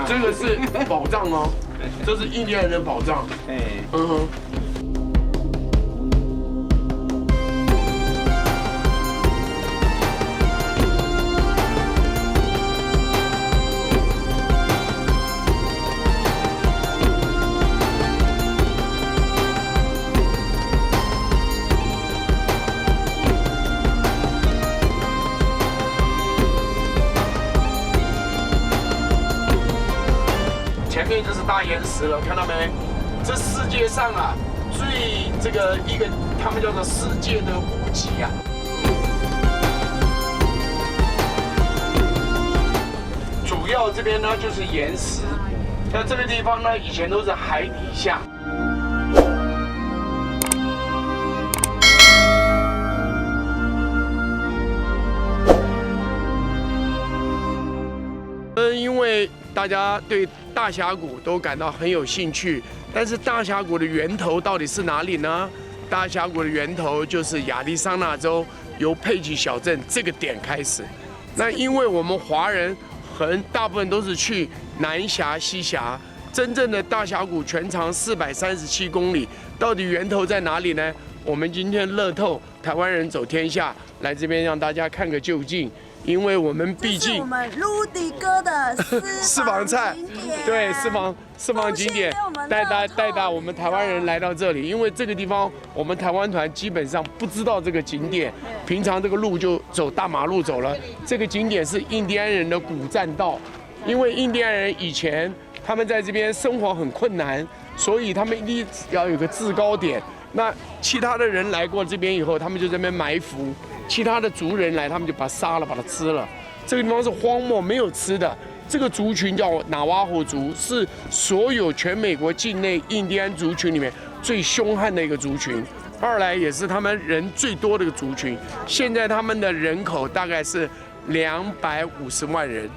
这个是宝藏哦，这是印第安人的宝藏。嗯哼。前面就是大岩石了，看到没？这世界上啊，最这个一个，他们叫做世界的屋脊啊。主要这边呢就是岩石，那这个地方呢以前都是海底下。因为大家对大峡谷都感到很有兴趣，但是大峡谷的源头到底是哪里呢？大峡谷的源头就是亚利桑那州由佩奇小镇这个点开始。那因为我们华人大部分都是去南峡、西峡，真正的大峡谷全长437公里，到底源头在哪里呢？我们今天乐透台湾人走天下来这边让大家看个究竟。因为我们毕竟，这是我们陆迪哥的私房菜，对，私房景点，带大我们台湾人来到这里，因为这个地方我们台湾团基本上不知道这个景点，平常这个路就走大马路走了。这个景点是印第安人的古栈道，因为印第安人以前他们在这边生活很困难，所以他们一定要有个制高点。那其他的人来过这边以后，他们就在那边埋伏。其他的族人来，他们就把它杀了，把它吃了。这个地方是荒漠，没有吃的。这个族群叫纳瓦霍族，是所有全美国境内印第安族群里面最凶悍的一个族群。二来也是他们人最多的一个族群。现在他们的人口大概是250万人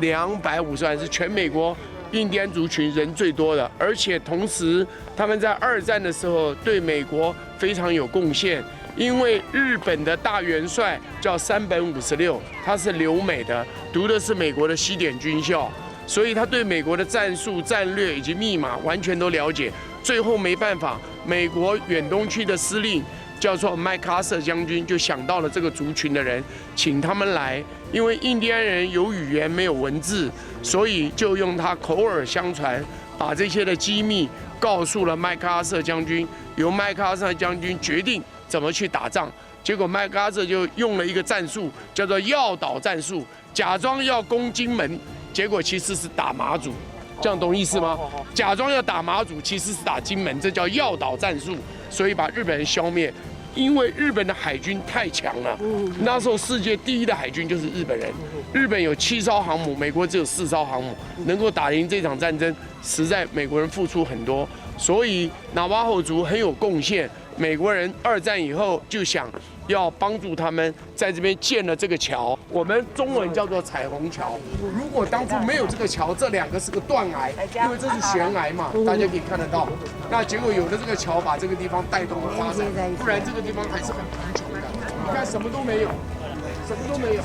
，250万是全美国印第安族群人最多的。而且同时，他们在2战的时候对美国非常有贡献。因为日本的大元帅叫山本56，他是留美的，读的是美国的西点军校，所以他对美国的战术、战略以及密码完全都了解。最后没办法，美国远东区的司令叫做麦克阿瑟将军就想到了这个族群的人，请他们来。因为印第安人有语言没有文字，所以就用他口耳相传，把这些的机密告诉了麦克阿瑟将军，由麦克阿瑟将军决定怎么去打仗。结果麦克阿瑟就用了一个战术，叫做药岛战术，假装要攻金门，结果其实是打马祖，这样懂意思吗？假装要打马祖，其实是打金门，这叫药岛战术，所以把日本人消灭。因为日本的海军太强了，那时候世界第一的海军就是日本人。日本有7艘航母，美国只有4艘航母，能够打赢这场战争，实在美国人付出很多，所以纳瓦霍族很有贡献。美国人2战以后就想要帮助他们，在这边建了这个桥，我们中文叫做彩虹桥。如果当初没有这个桥，这2个是个断崖，因为这是悬崖嘛，大家可以看得到。那结果有了这个桥，把这个地方带动了发展，不然这个地方还是很贫穷的。你看什么都没有，什么都没有，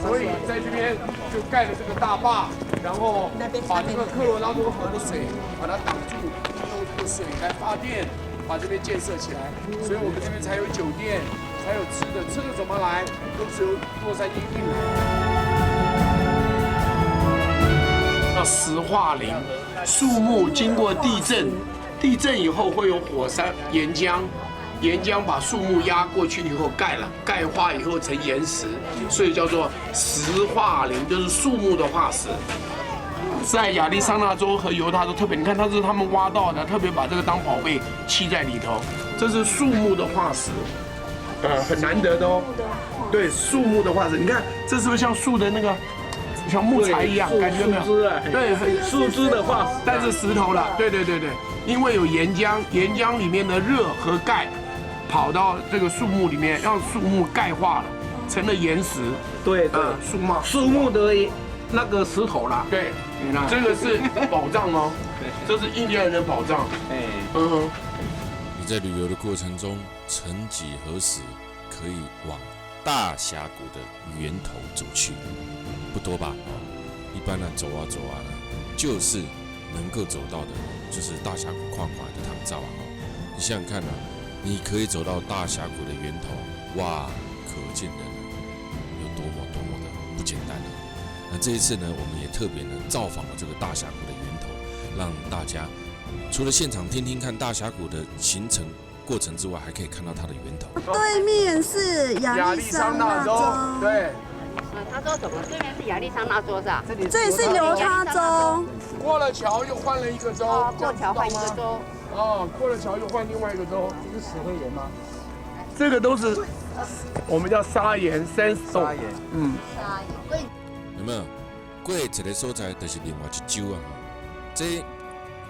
所以在这边就盖了这个大坝，然后把这个科罗拉多河的水把它挡住，用这个水来发电。把这边建设起来，所以我们这边才有酒店，才有吃的。吃的怎么来？都是由洛杉矶运来。叫石化林，树木经过地震，地震以后会有火山岩浆，岩浆把树木压过去以后钙化以后成岩石，所以叫做石化林，就是树木的化石。在亚利桑那州和犹他州特别，你看它是他们挖到的，特别把这个当宝贝砌在里头。这是树木的化石，很难得的哦。对，树木的化石，你看这是不是像树的那个，像木材一样，感觉没有？对，很树枝的化石，但是石头了。对，因为有岩浆，岩浆里面的热和钙跑到这个树木里面，让树木钙化了，成了岩石。对，树木的那个石头啦。对。这个是宝藏哦，这是印第安人的宝藏。你在旅游的过程中，曾几何时可以往大峡谷的源头走去？不多吧？一般呢，走啊，就是能够走到的，就是大峡谷跨跨的唐造啊！你想想看啊，你可以走到大峡谷的源头，哇，可见的有多么的不简单啊！那这一次呢，我们也特别呢造访了这个大峡谷的源头，让大家除了现场听听看大峡谷的形成过程之外，还可以看到它的源头。对面是亚利桑那州，对，他说什么？对面是亚利桑那州是吧？这里是犹他州。过了桥又换了一个州，哦，过桥换一个州。哦，过了桥又换另外一个州。这是石灰岩吗？这个都是我们叫砂岩 （sandstone）。砂岩。有没有？过一个所在就是另外一州啊！这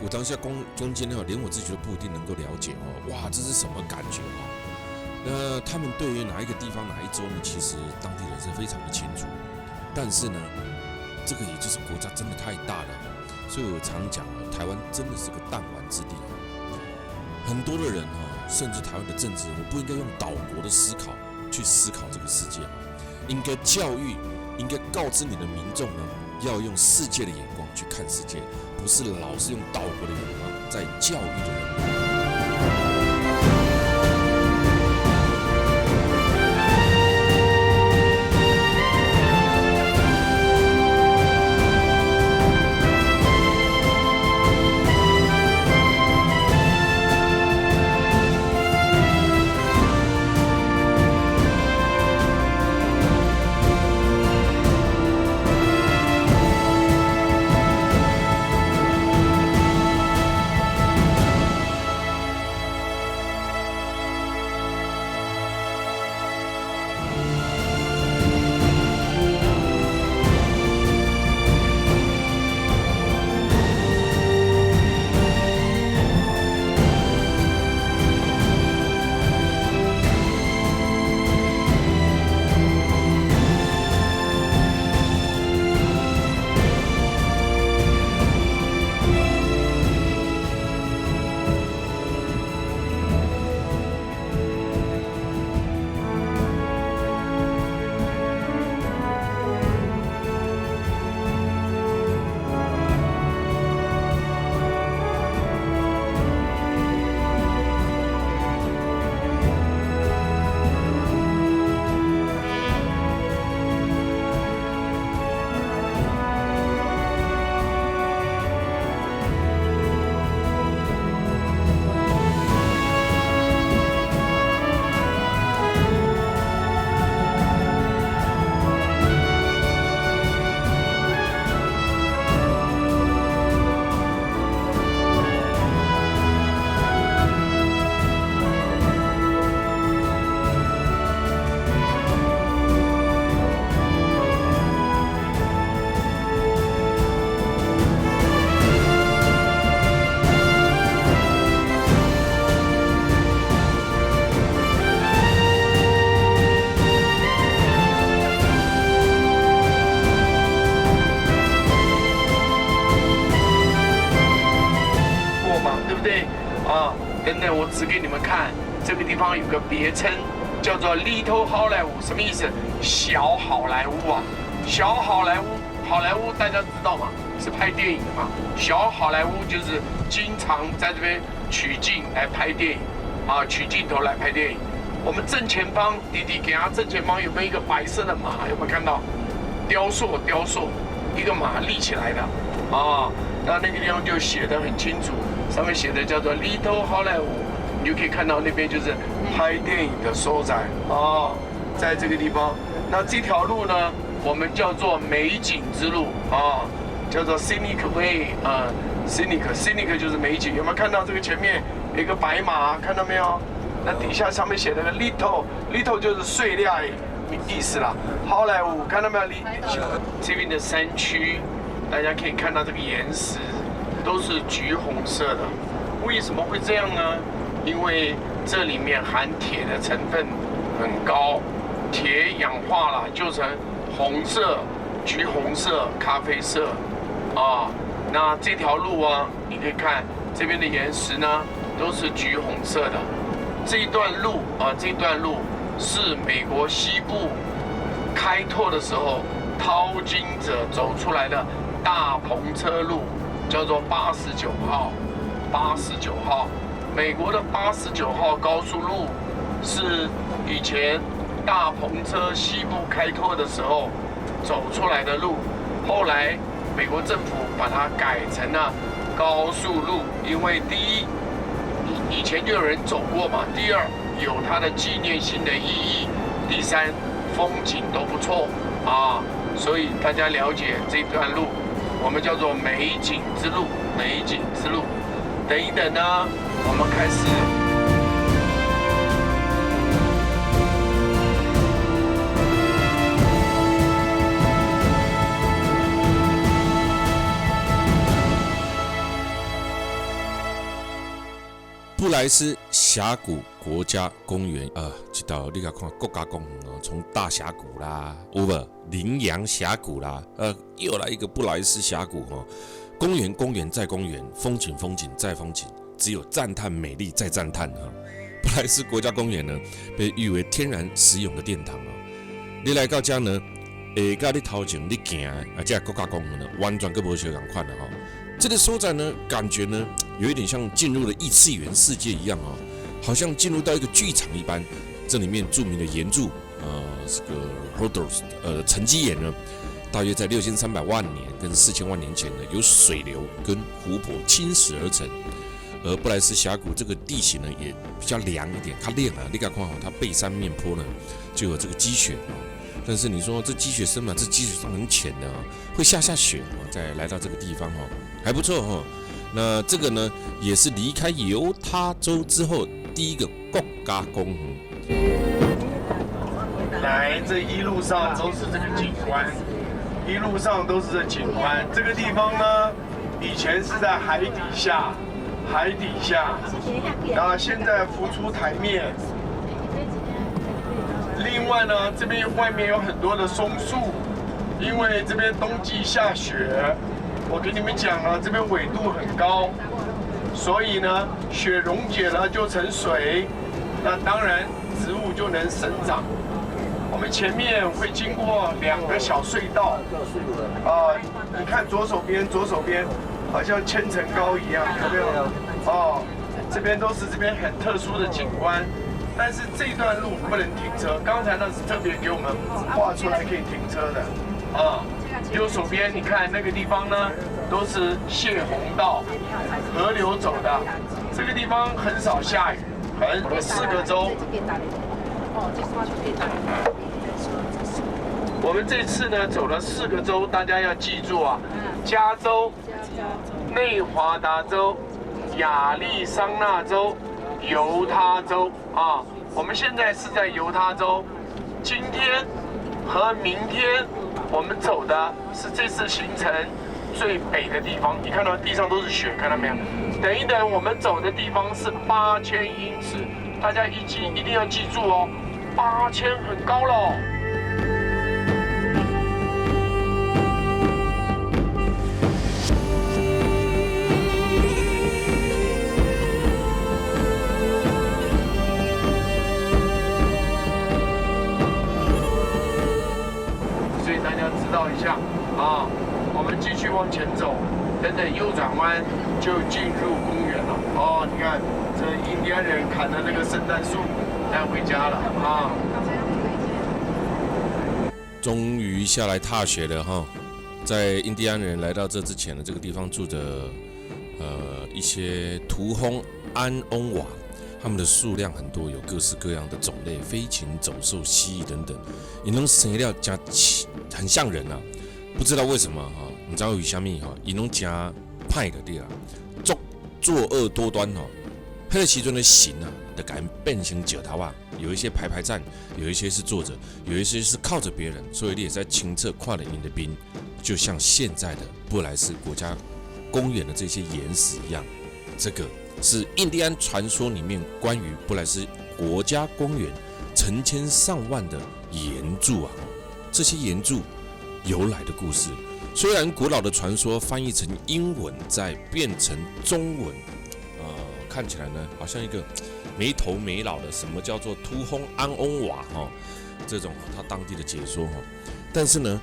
我当下中间连我自己都不一定能够了解哦。哇，这是什么感觉哦？那他们对于哪一个地方哪一州呢？其实当地人是非常的清楚。但是呢，这个也就是国家真的太大了，所以我常讲哦，台湾真的是个弹丸之地。很多的人哈，甚至台湾的政治人物不应该用岛国的思考去思考这个世界，应该教育，应该告知你的民众呢，要用世界的眼光去看世界，不是老是用岛国的眼光在教育的人。等等，我指给你们看，这个地方有个别称，叫做 Little 好莱坞，什么意思？小好莱坞啊，小好莱坞，好莱坞大家知道吗？是拍电影的嘛。小好莱坞就是经常在这边取景来拍电影，啊，取镜头来拍电影。我们正前方，弟弟给他正前方有没有一个白色的马？有没有看到？雕塑，一个马立起来的，啊，那个地方就写得很清楚，上面写的叫做 Little 好莱坞，你就可以看到那边就是拍电影的所在啊，在这个地方。那这条路呢，我们叫做美景之路啊，叫做 Scenic Way 啊 ，Scenic 就是美景。有没有看到这个前面有一个白马？看到没有？那底下上面写的 Little 就是碎裂意思啦。好莱坞看到没有？这边的山区，大家可以看到这个岩石都是橘红色的。为什么会这样呢？因为这里面含铁的成分很高，铁氧化了就成红色、橘红色、咖啡色啊。那这条路啊，你可以看这边的岩石呢，都是橘红色的。这一段路啊，这段路是美国西部开拓的时候淘金者走出来的大篷车路，叫做89号。89号，美国的89号高速路是以前大篷车西部开拓的时候走出来的路，后来美国政府把它改成了高速路，因为第一，以前就有人走过嘛；第二，有它的纪念性的意义；第三，风景都不错啊。所以大家了解这段路，我们叫做美景之路。美景之路，等一等呢，我们开始。布莱斯峡谷国家公园这道你看国家公园哦，从大峡谷啦，over 羚羊峡谷啦，又来一个布莱斯峡谷哦。公园再公园，风景再风景，只有赞叹美丽再赞叹哈。布莱斯国家公园呢，被誉为天然食用的殿堂哦。你来到这呢，甲你头前你行这国家公园呢，完全跟无相同款的哈。这个所在呢，感觉呢，有一点像进入了异次元世界一样哦，好像进入到一个剧场一般。这里面著名的岩柱，这个 Rhodos 沉积岩呢，大约在6300万年跟4000万年前呢，由水流跟湖泊侵蚀而成。而布莱斯峡谷这个地形呢，也比较凉一点，它凉啊，你看看它背山面坡呢，就有这个积雪啊。但是你说这积雪深嘛，这积雪是很浅的啊，会下雪啊。再来到这个地方哈，还不错哈。那这个呢，也是离开犹他州之后第一个国家公园。来，这一路上都是这个景观，一路上都是这景观。这个地方呢，以前是在海底下，然后现在浮出台面。另外呢，这边外面有很多的松树，因为这边冬季下雪。我跟你们讲了，这边纬度很高，所以呢，雪溶解了就成水，那当然植物就能生长。我们前面会经过2个小隧道，你看左手边好像千层糕一样，有没有？这边都是这边很特殊的景观。但是这段路不能停车，刚才那是特别给我们画出来可以停车的右手边你看那个地方呢，都是泄洪道，河流走的。这个地方很少下雨，4个州。我们这次呢走了4个州，大家要记住啊，加州、内华达州、亚利桑那州、犹他州啊。我们现在是在犹他州，今天和明天我们走的是这次行程最北的地方。你看到地上都是雪，看到没有？等一等，我们走的地方是8000英尺，大家一定要记住哦，8000很高了。一下啊，我们继续往前走，等等右转弯就进入公园了。你看这印第安人砍的那个圣诞树带回家了啊。终于下来踏雪了哈，在印第安人来到这之前呢，这个地方住着一些土轰安翁瓦。它们的数量很多，有各式各样的种类，飞禽走兽、蜥蜴等等，也能生料加很像人啊，不知道为什么哈，你知道有虾米哈，也能加派的对啊，作恶多端哈，那个时阵的形啊，就改变成脚头啊，有一些排站，有一些是坐着，有一些是靠着别人，所以你也在清澈跨了营的兵，就像现在的布莱斯国家公园的这些岩石一样，这个。是印第安传说里面关于布莱斯国家公园成千上万的岩柱啊，这些岩柱由来的故事。虽然古老的传说翻译成英文再变成中文，看起来呢好像一个没头没脑的什么叫做突轰安翁瓦哈，这种他当地的解说哈。但是呢，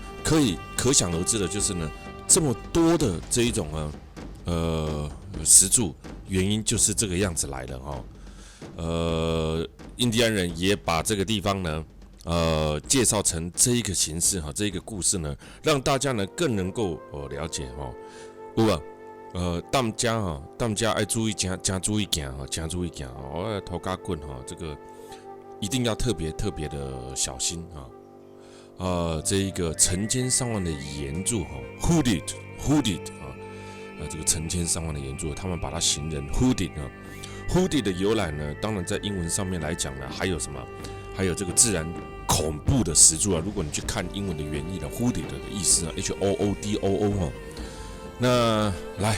可想而知的就是呢，这么多的这一种石柱，原因就是这个样子来的印第安人也把这个地方呢，介绍成这一个形式这一个故事呢，让大家呢更能够了解有啊，大家爱注意加注意行头家棍这个一定要特别的小心这一个成千上万的岩柱hooded 这个成千上万的岩柱，他们把它形容 hooded 的由来呢，当然在英文上面来讲呢，还有什么？还有这个自然恐怖的石柱如果你去看英文的原意hooded 的意思HOODOO那来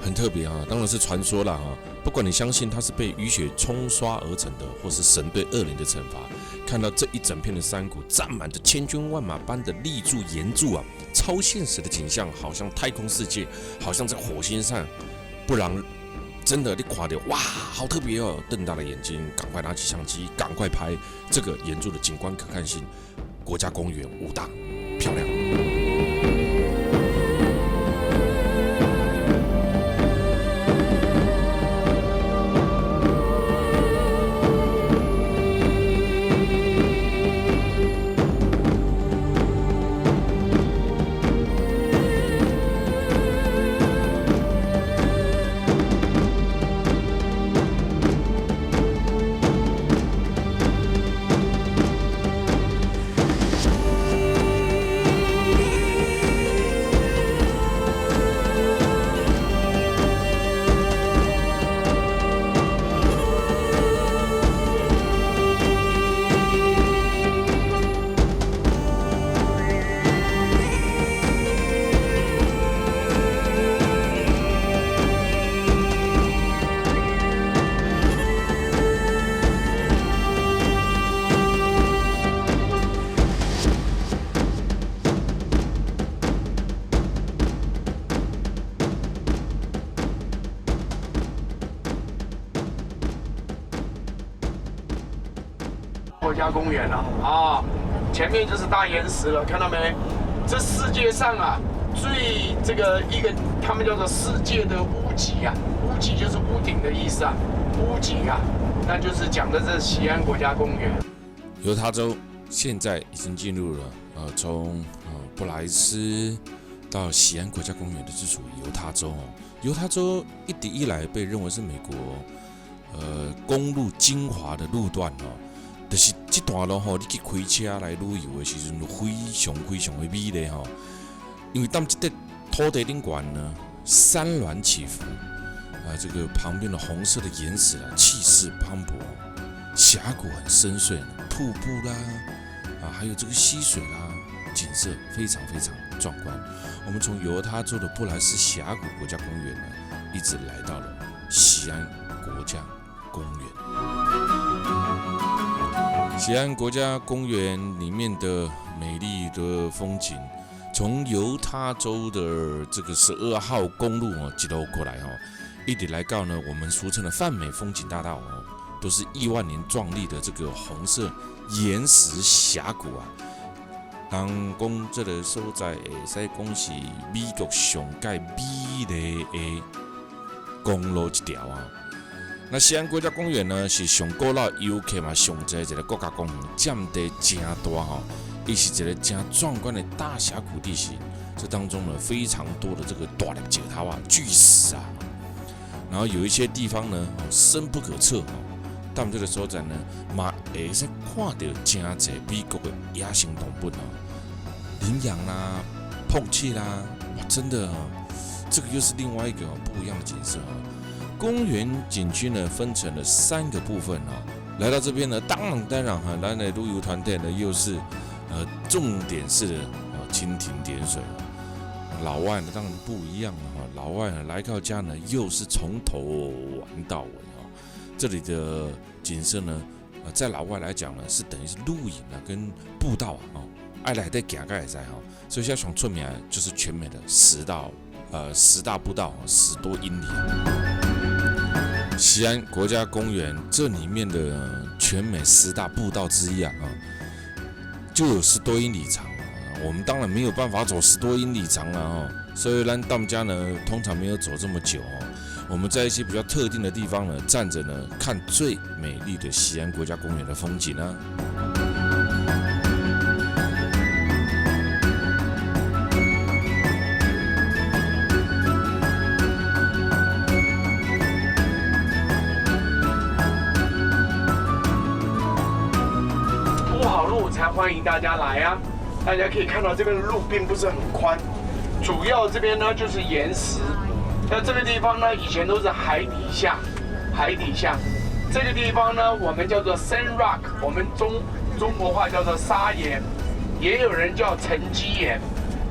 很特别当然是传说了不管你相信它是被雨雪冲刷而成的，或是神对恶灵的惩罚，看到这一整片的山谷站满着千军万马般的立柱岩柱超现实的景象，好像太空世界，好像在火星上，不然真的你看到哇，好特别瞪大了眼睛，赶快拿起相机，赶快拍这个岩柱的景观可看性。国家公园5大，漂亮。国家公园前面就是大岩石了，看到没？这世界上最这个一个他们叫做世界的屋脊屋脊就是屋顶的意思屋脊那就是讲的这西安国家公园。犹他州现在已经进入了从布莱斯到西安国家公园的是属于犹他州犹他州一直以来被认为是美国公路精华的路段就是这段路你去开车来旅游的时候，非常的美丽因为当这个土地顶端呢，山峦起伏这个旁边的红色的岩石气势磅礴，峡谷很深邃，瀑布啦还有这个溪水啦，景色非常壮观。我们从犹他州的布莱斯峡谷国家公园呢，一直来到了西安国家公园。西安国家公园里面的美丽的风景，从犹他州的这个12号公路一路过来一直来到呢我们俗称的泛美风景大道都是亿万年壮丽的这个红色岩石峡谷人讲这个所在会使讲是美国上界美丽的公路一条那西安国家公园呢，是上古老游客嘛上侪一个国家公园，占地真大也是一个真壮观的大峡谷地形。这当中呢，非常多的这个大粒石头巨石然后有一些地方呢，深不可测但这个所在呢，嘛会使看到真侪美国的野生动物羚羊啦、碰气啦，真的这个又是另外一个不一样的景色公园景区呢分成了3个部分来到这边呢，当然咱的旅游团队呢又是重点式的蜻蜓点水老外呢当然不一样老外呢来到家呢又是从头玩到尾这里的景色呢在老外来讲呢是等于是露营跟步道爱来在行会使所以现在上出名就是全美的10大步道10多英里西安国家公园这里面的全美10大步道之一就有10多英里长我们当然没有办法走10多英里长啊，所以咱大家呢通常没有走这么久哦。我们在一些比较特定的地方呢，站着呢看最美丽的西安国家公园的风景啊。铺好路才欢迎大家来啊！大家可以看到这边的路并不是很宽，主要这边呢就是岩石。那这个地方呢，以前都是海底下。这个地方呢，我们叫做 Sand Rock， 我们中国话叫做砂岩，也有人叫沉积岩。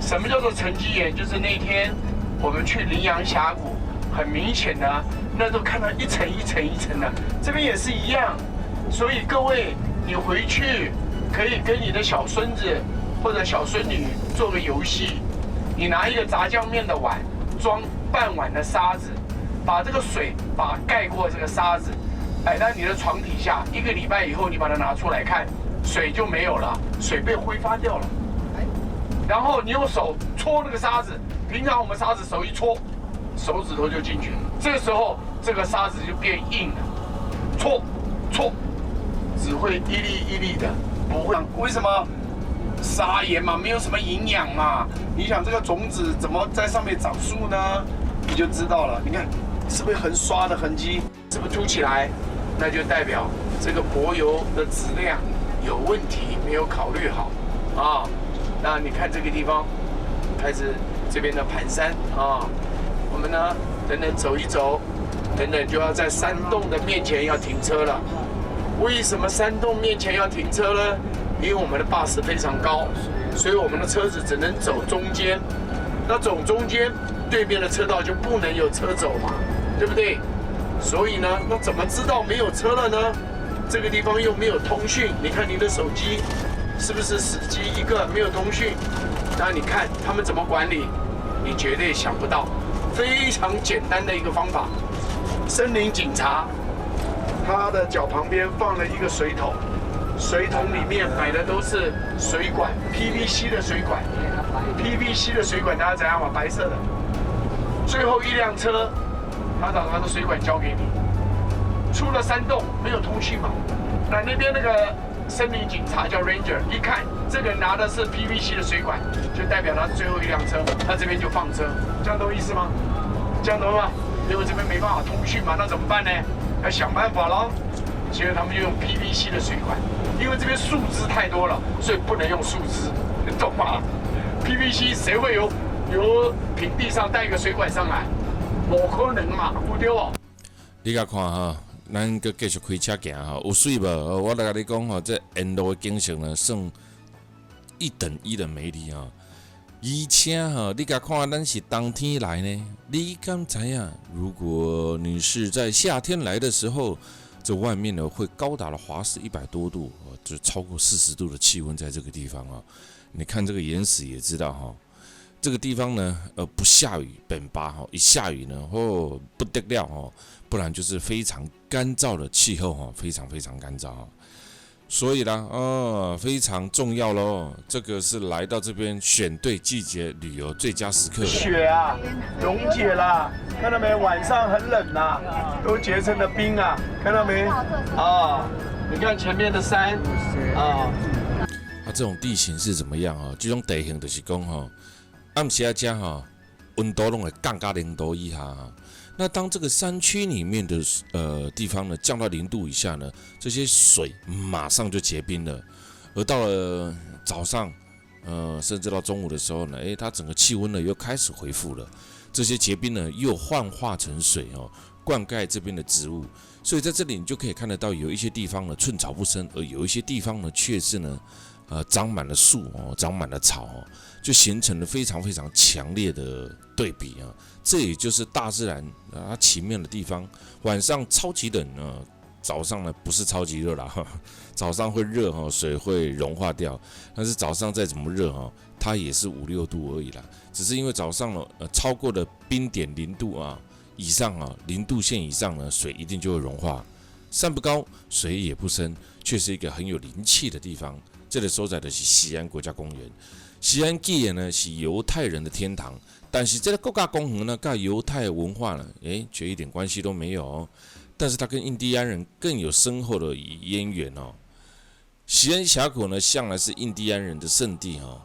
什么叫做沉积岩？就是那天我们去羚羊峡谷，很明显的，那时候看到一层一层一层的，这边也是一样。所以各位，你回去可以跟你的小孙子或者小孙女做个游戏，你拿一个炸酱面的碗，装半碗的沙子，把这个水盖过这个沙子，摆在你的床底下，1个礼拜以后你把它拿出来看，水就没有了，水被挥发掉了。然后你用手搓那个沙子，平常我们沙子手一搓，手指头就进去了，这个时候这个沙子就变硬了，搓，只会一粒一粒的，不会。为什么？砂岩嘛，没有什么营养嘛。你想这个种子怎么在上面长树呢？你就知道了。你看，是不是横刷的痕迹？是不是凸起来？那就代表这个柏油的质量有问题，没有考虑好啊。那你看这个地方，开始这边的盘山啊，我们呢等等走一走，等等就要在山洞的面前要停车了。为什么山洞面前要停车呢？因为我们的bus非常高，所以我们的车子只能走中间。那走中间，对面的车道就不能有车走嘛，对不对？所以呢，那怎么知道没有车了呢？这个地方又没有通讯，你看你的手机是不是死机一个，没有通讯？那你看他们怎么管理？你绝对想不到，非常简单的一个方法。森林警察，他的脚旁边放了一个水桶。水桶里面摆的都是水管 ，PVC 的水管 ，PVC 的水管大家怎样嘛？白色的。最后一辆车，他把他的水管交给你。出了山洞没有通讯嘛？那边那个森林警察叫 Ranger， 一看这个拿的是 PVC 的水管，就代表他是最后一辆车，他这边就放车，这样懂意思吗？这样懂吗？因为这边没办法通讯嘛，那怎么办呢？要想办法咯。所以他们就用 PVC 的水管，因为这边树枝太多了，所以不能用树枝，你懂吗 ？PVC 谁会由平地上带一个水管上来？不可能嘛，有对哦。你甲看哈，咱佮继续开车行哈，有水无？我来甲你讲吼，这沿路的景色呢，算1等1的美丽啊。而且哈，你甲看，咱是冬天来呢，你敢知影？如果你是在夏天来的时候。这外面呢会高达了华氏100多度，就超过40度的气温在这个地方啊。你看这个岩石也知道哈，这个地方呢不下雨本巴哈，一下雨呢不得了哈，不然就是非常干燥的气候哈，非常非常干燥哈。所以啦非常重要咯，这个是来到这边选对季节旅游最佳时刻。雪啊溶解了，看到没？晚上很冷呐，都结成了冰啊，看到没？啊，你看前面的山啊。它这种地形是怎么样啊？这种地形就是讲哈，暗时啊加哈，温度拢会降到0度以下哈。那当这个山区里面的地方呢降到0度以下呢，这些水马上就结冰了，而到了早上，甚至到中午的时候呢，它整个气温呢又开始恢复了，这些结冰呢又幻化成水哦，灌溉这边的植物，所以在这里你就可以看得到，有一些地方呢寸草不生，而有一些地方呢却是呢，长满了树哦，长满了草哦，就形成了非常非常强烈的对比啊。这也就是大自然它奇妙的地方。晚上超级冷早上呢不是超级热啦，早上会热水会融化掉，但是早上再怎么热它也是5、6度而已啦。只是因为早上超过了冰点0度以上0度线以上呢，水一定就会融化。山不高，水也不深，却是一个很有灵气的地方。这里所在的是西安国家公园。西安既然呢是犹太人的天堂，但是这个国家公园呢跟犹太文化呢，却一点关系都没有哦。但是它跟印第安人更有深厚的渊源哦。西安峡谷呢，向来是印第安人的圣地哦。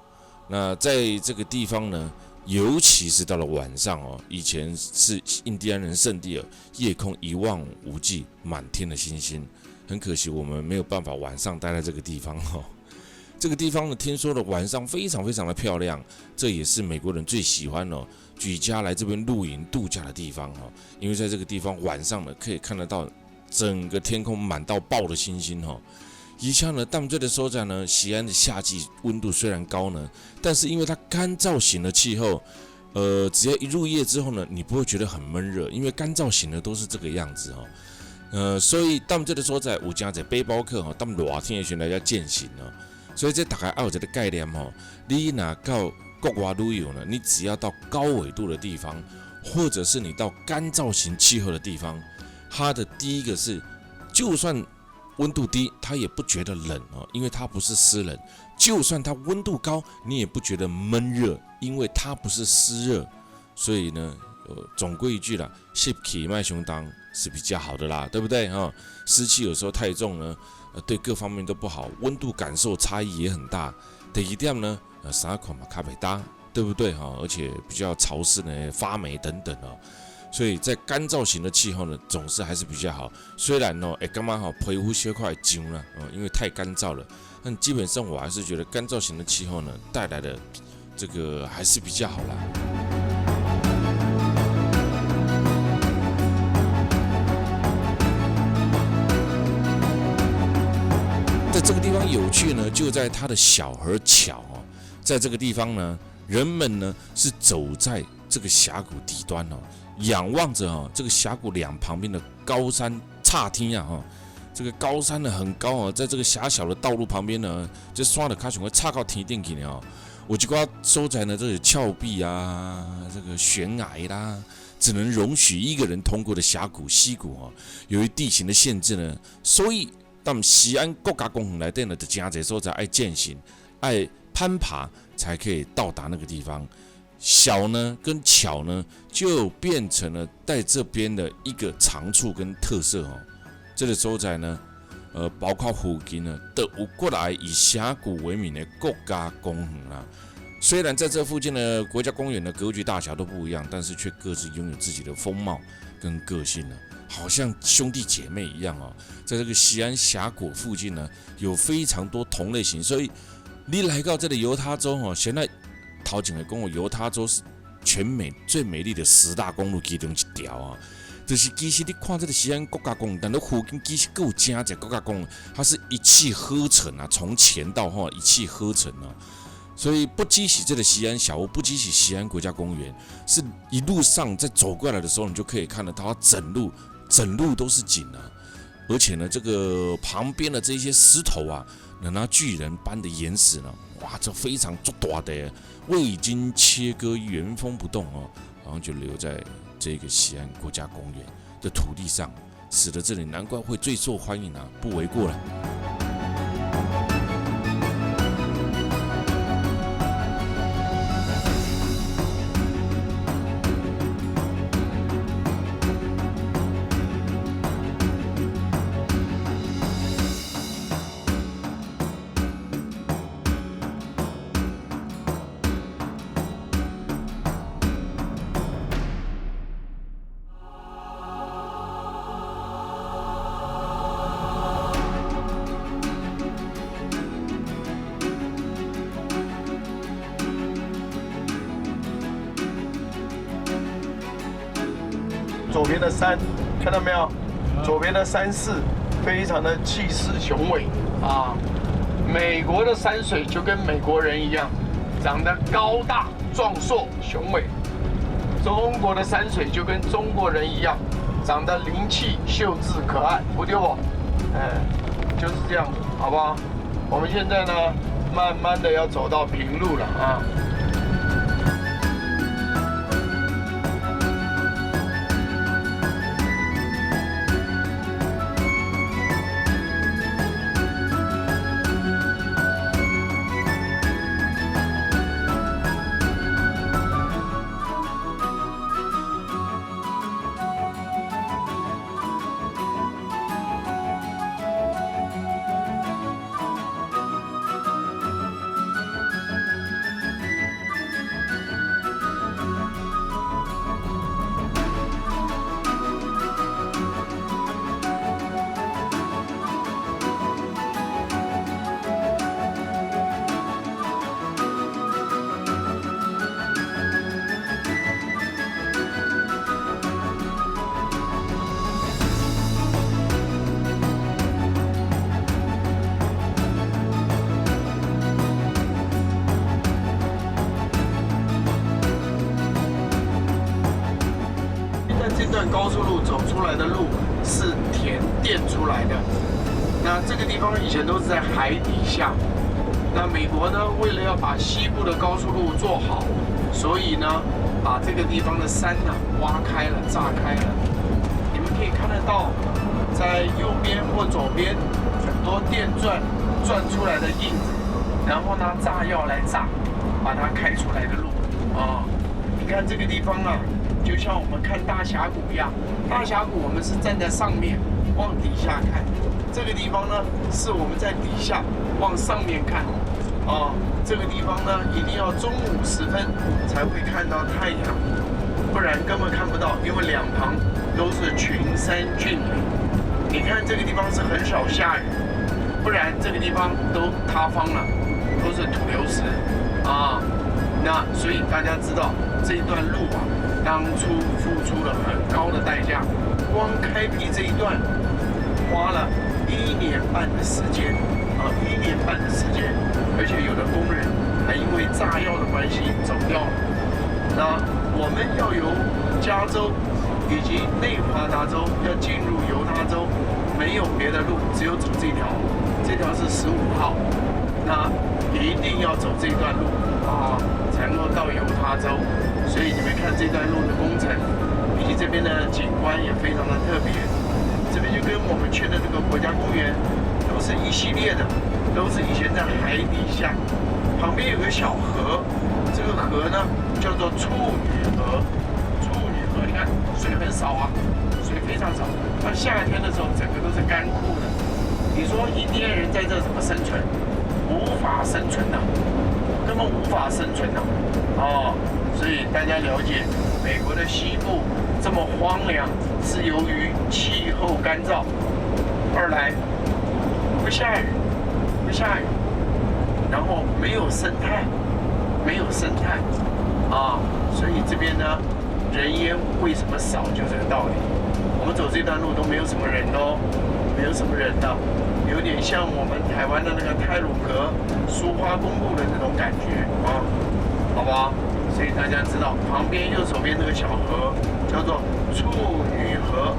那在这个地方呢，尤其是到了晚上哦，以前是印第安人圣地哦，夜空一望无际，满天的星星。很可惜，我们没有办法晚上待在这个地方哦。这个地方呢，听说的晚上非常非常的漂亮，这也是美国人最喜欢哦，举家来这边露营度假的地方哦。因为在这个地方晚上呢，可以看得到整个天空满到爆的星星哦。以下呢，淡水的所在呢，西安的夏季温度虽然高呢，但是因为它干燥型的气候，只要一入夜之后呢，你不会觉得很闷热，因为干燥型的都是这个样子哦。所以淡水的所在有真侪背包客哦，他们热天的时候来要健行哦。所以这大概要有这个概念哦，你哪到国外旅游呢？你只要到高纬度的地方，或者是你到干燥型气候的地方，它的第一个是，就算温度低，它也不觉得冷哦，因为它不是湿冷；就算它温度高，你也不觉得闷热，因为它不是湿热。所以呢，总归一句啦，湿气卖相当是比较好的啦，对不对哈？湿气有时候太重呢。对各方面都不好，温度感受差异也很大。第一点呢，衫款嘛卡袂搭，对不对哈？而且比较潮湿呢，发霉等等哦。所以在干燥型的气候呢，总是还是比较好。虽然哦，干嘛哈皮肤小块痒了，因为太干燥了。但基本上我还是觉得干燥型的气候呢，带来的这个还是比较好啦。在这个地方有趣呢，就在它的小河桥哦，在这个地方呢，人们呢是走在这个峡谷底端哦，仰望着哦这个峡谷两旁边的高山岔天啊哈，这个高山呢很高哦，在这个狭小的道路旁边呢，这山的卡上会插到天顶去哦。有一寡所在呢，这个峭壁啊，这个悬崖啦，只能容许一个人通过的峡谷溪谷哦，由于地形的限制呢，所以但西安国家公园内底呢，就真侪所在爱健行、爱攀爬，才可以到达那个地方。小呢跟巧呢，就变成了在这边的一个长处跟特色哦。这个所在呢，包括附近呢，都有过来以峡谷为名的国家公园啦。虽然在这附近的国家公园的格局大小都不一样，但是却各自拥有自己的风貌跟个性呢。好像兄弟姐妹一样哦，在这个西安峡谷附近呢，有非常多同类型，所以你来到这里犹他州哦，现在头前的讲过，犹他州是全美最美丽的10大公路其中一条啊。就是其实你看这个西安国家公园，但你附近其实还有真侪国家公园，它是一气呵成啊，从前到后一气呵成啊。所以不激起这个西安小屋，不激起西安国家公园，是一路上在走过来的时候，你就可以看得到它整路都是景啊，而且呢，这个旁边的这些石头啊，那巨人般的岩石呢，哇，这非常大的，未经切割，原封不动哦，然后就留在这个西安国家公园的土地上，使得这里难怪会最受欢迎啊，不为过了。左边的山看到没有？左边的山势非常的气势雄伟啊！美国的山水就跟美国人一样，长得高大壮硕雄伟；中国的山水就跟中国人一样，长得灵气秀智可爱，不丢不？就是这样子，好不好？我们现在呢，慢慢的要走到平路了啊。这段高速路走出来的路是填电出来的。那这个地方以前都是在海底下。那美国呢，为了要把西部的高速路做好，所以呢，把这个地方的山呢挖开了、炸开了。你们可以看得到，在右边或左边很多电钻转出来的印子，然后拿炸药来炸，把它开出来的路啊。你看这个地方啊，就像我们看大峡谷一样，大峡谷我们是站在上面往底下看，这个地方呢是我们在底下往上面看。这个地方呢，一定要中午时分才会看到太阳，不然根本看不到，因为两旁都是群山峻岭。你看这个地方是很少下雨，不然这个地方都塌方了，都是土流石啊。那所以大家知道这一段路啊，当初付出了很高的代价，光开辟这一段花了1年半的时间，1年半的时间。而且有的工人还因为炸药的关系走掉了。那我们要由加州以及内华达州要进入犹他州，没有别的路，只有走这条。这条是15号，那一定要走这段路才能够到犹他州。所以你们看这段路的工程，以及这边的景观也非常的特别。这边就跟我们去的那个国家公园都是一系列的。都是以前在海底下，旁边有个小河，这个河呢叫做处女河。处女河，你看水很少啊，水非常少。到夏天的时候，整个都是干枯的。你说印第安人在这怎么生存？无法生存呐，根本无法生存呐。所以大家了解，美国的西部这么荒凉，是由于气候干燥，二来不下雨。然后没有生态，所以这边呢，人烟为什么少，就这个道理。我们走这段路都没有什么人没有什么人的，有点像我们台湾的那个太鲁阁苏花公路的那种感觉好不好？所以大家知道，旁边右手边这个小河叫做处女河。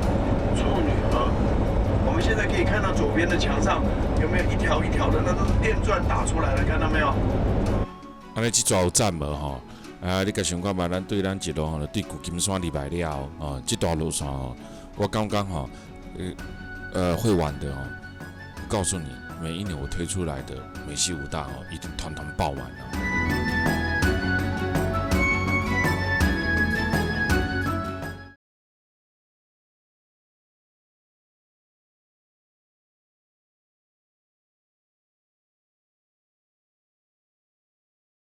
我们现在可以看到左边的墙上有没有一条一条的，那都是电钻打出来的，看到没有？安尼这段有赞无吼？你甲想看嘛？咱对咱一路吼，对旧金山入来了这段路上我刚刚会玩的告诉你，每一年我推出来的美西5大一定团团爆满